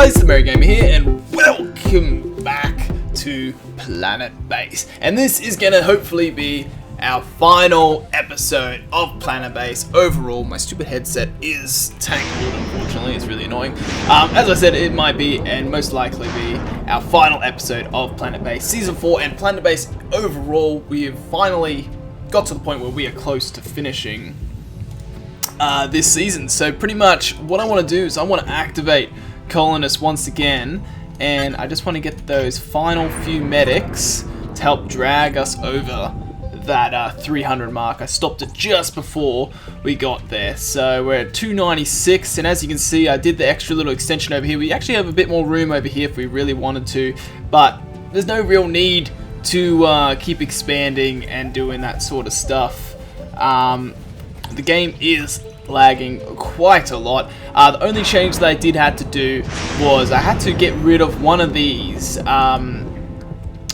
guys, TheMerryGamer here, and welcome back to Planetbase. And this is gonna hopefully be our final episode of Planetbase. Overall, my stupid headset is tangled, unfortunately. It's really annoying. As I said, it might be, and most likely be, our final episode of Planetbase Season 4. And Planetbase, overall, we have finally got to the point where we are close to finishing this season. So pretty much what I want to do is I want to activate colonists once again, and I just want to get those final few medics to help drag us over that 300 mark. I stopped it just before we got there, so we're at 296, and as you can see, I did the extra little extension over here. We actually have a bit more room over here if we really wanted to, but there's no real need to keep expanding and doing that sort of stuff. The game is lagging quite a lot. The only change that I did have to do was I had to get rid of one of these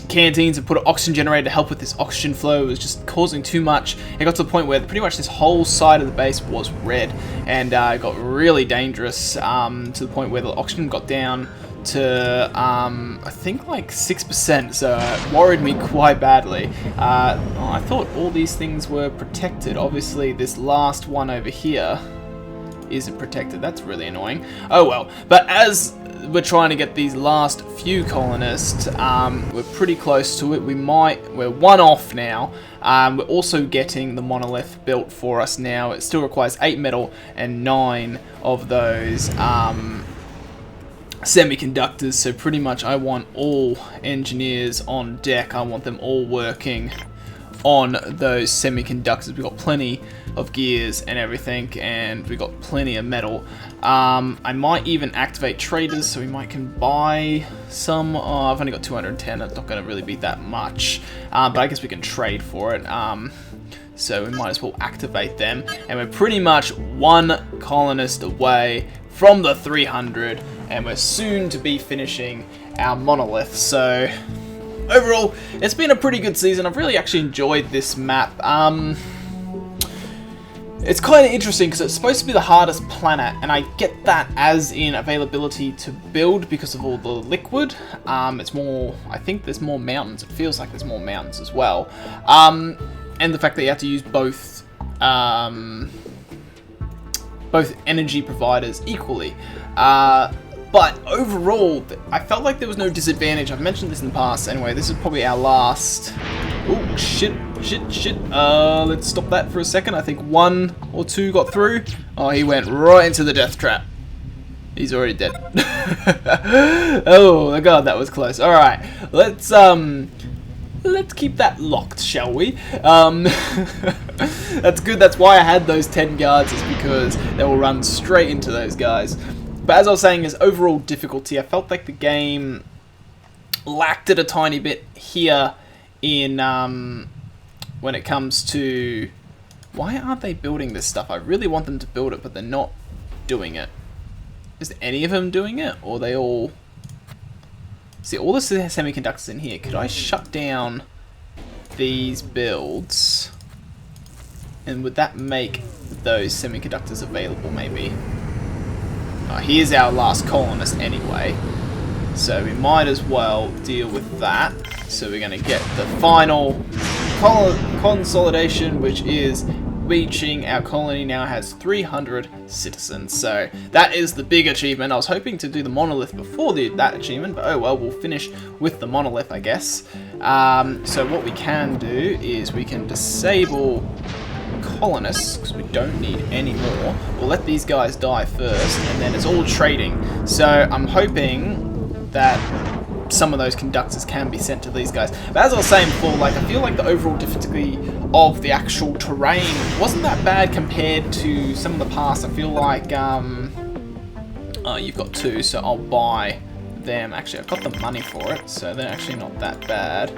canteens and put an oxygen generator to help with this oxygen flow. It was just causing too much. It got to the point where pretty much this whole side of the base was red, and it got really dangerous to the point where the oxygen got down to I think like 6%, so it worried me quite badly. I thought all these things were protected. Obviously this last one over here isn't protected. That's really annoying. Oh well, but as we're trying to get these last few colonists, we're pretty close to it. We're one off now. We're also getting the monolith built for us now. It still requires 8 metal and 9 of those semiconductors, so pretty much I want all engineers on deck. I want them all working on those semiconductors. We've got plenty of gears and everything, and we've got plenty of metal. I might even activate traders, so we might can buy some. I've only got 210, that's not going to really be that much, but I guess we can trade for it. So we might as well activate them, and we're pretty much one colonist away from the 300, and we're soon to be finishing our monolith. So overall, it's been a pretty good season. I've really actually enjoyed this map. It's kind of interesting because it's supposed to be the hardest planet, and I get that as in availability to build because of all the liquid. It's more, I think there's more mountains. It feels like there's more mountains as well. And the fact that you have to use both energy providers equally. But overall, I felt like there was no disadvantage. I've mentioned this in the past. Anyway, this is probably our last. Oh, shit. Let's stop that for a second. I think 1 or 2 got through. Oh, he went right into the death trap. He's already dead. Oh my god, that was close. Alright, let's keep that locked, shall we? That's good. That's why I had those 10 guards, is because they will run straight into those guys. But as I was saying, is overall difficulty, I felt like the game lacked it a tiny bit here in when it comes to why aren't they building this stuff? I really want them to build it, but they're not doing it. Is any of them doing it, or are they all? See, all the semiconductors in here. Could I shut down these builds? And would that make those semiconductors available, maybe? Here's our last colonist anyway. So we might as well deal with that. So we're going to get the final consolidation, which is reaching. Our colony now has 300 citizens, so that is the big achievement. I was hoping to do the monolith before that achievement, but oh well, we'll finish with the monolith, I guess. So what we can do is we can disable colonists, because we don't need any more. We'll let these guys die first, and then it's all trading. So I'm hoping that some of those conductors can be sent to these guys. But as I was saying before, like, I feel like the overall difficulty of the actual terrain wasn't that bad compared to some of the past. I feel like you've got 2, so I'll buy them. Actually, I've got the money for it, so they're actually not that bad.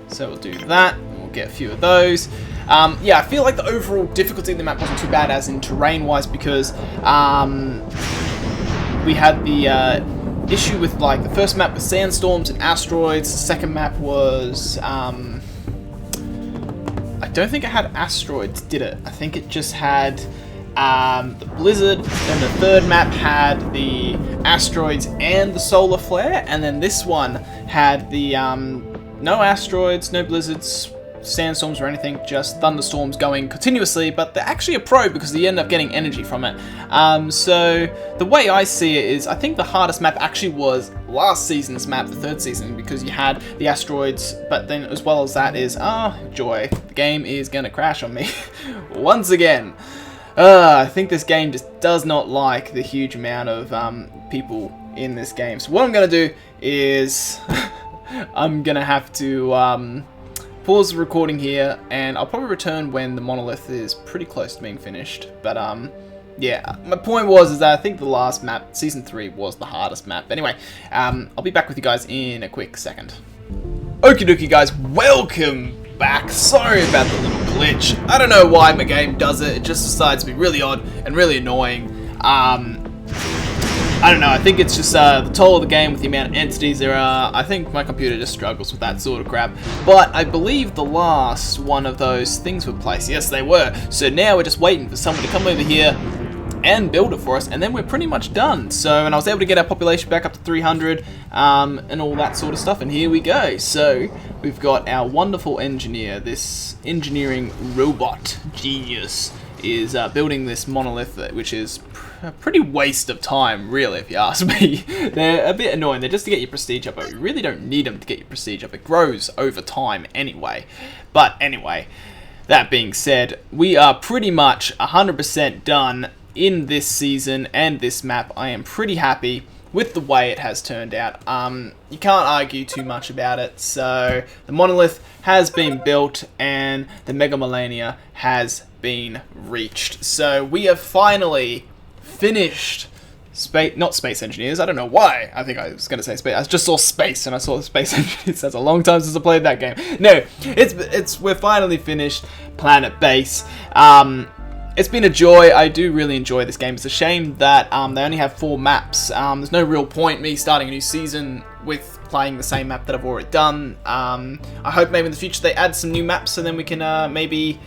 So we'll do that, and we'll get a few of those. Yeah, I feel like the overall difficulty of the map wasn't too bad as in terrain-wise, because we had the issue with, like, the first map with sandstorms and asteroids. The second map was I don't think it had asteroids, did it? I think it just had the blizzard. Then the third map had the asteroids and the solar flare, and then this one had the no asteroids, no blizzards, sandstorms or anything, just thunderstorms going continuously, but they're actually a pro because you end up getting energy from it. So the way I see it is, I think the hardest map actually was last season's map, the third season, because you had the asteroids, but then as well as that is, joy, the game is gonna crash on me once again. I think this game just does not like the huge amount of people in this game. So what I'm gonna do is I'm gonna have to pause the recording here, and I'll probably return when the monolith is pretty close to being finished. But yeah, my point was that I think the last map, Season 3, was the hardest map. Anyway, I'll be back with you guys in a quick second. Okie dokie guys, welcome back. Sorry about the little glitch. I don't know why my game does it. It just decides to be really odd and really annoying. I don't know, I think it's just the toll of the game with the amount of entities there are. I think my computer just struggles with that sort of crap. But I believe the last one of those things were placed. Yes, they were. So now we're just waiting for someone to come over here and build it for us, and then we're pretty much done. So, and I was able to get our population back up to 300 and all that sort of stuff, and here we go. So we've got our wonderful engineer, this engineering robot genius is building this monolith, which is a pretty waste of time, really, if you ask me. They're a bit annoying. They're just to get your prestige up, but you really don't need them to get your prestige up. It grows over time anyway. But anyway, that being said, we are pretty much 100% done in this season and this map. I am pretty happy with the way it has turned out. You can't argue too much about it. So the monolith has been built and the Mega Millennia has been reached. So we have finally finished not space engineers. I don't know why. I think I was going to say space. I just saw space and I saw the space engineers. That's a long time since I played that game. No, we're finally finished Planetbase. It's been a joy. I do really enjoy this game. It's a shame that they only have 4 maps. There's no real point me starting a new season with playing the same map that I've already done. I hope maybe in the future they add some new maps so then we can maybe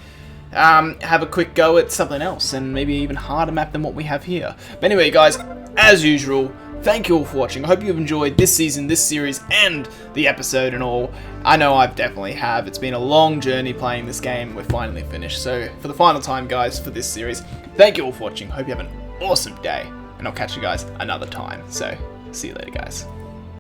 have a quick go at something else and maybe even harder map than what we have here. But anyway guys, as usual, thank you all for watching. I hope you've enjoyed this season, this series, and the episode and all. I know I've definitely have. It's been a long journey playing this game. We're finally finished. So for the final time, guys, for this series, thank you all for watching. Hope you have an awesome day, and I'll catch you guys another time. So see you later, guys.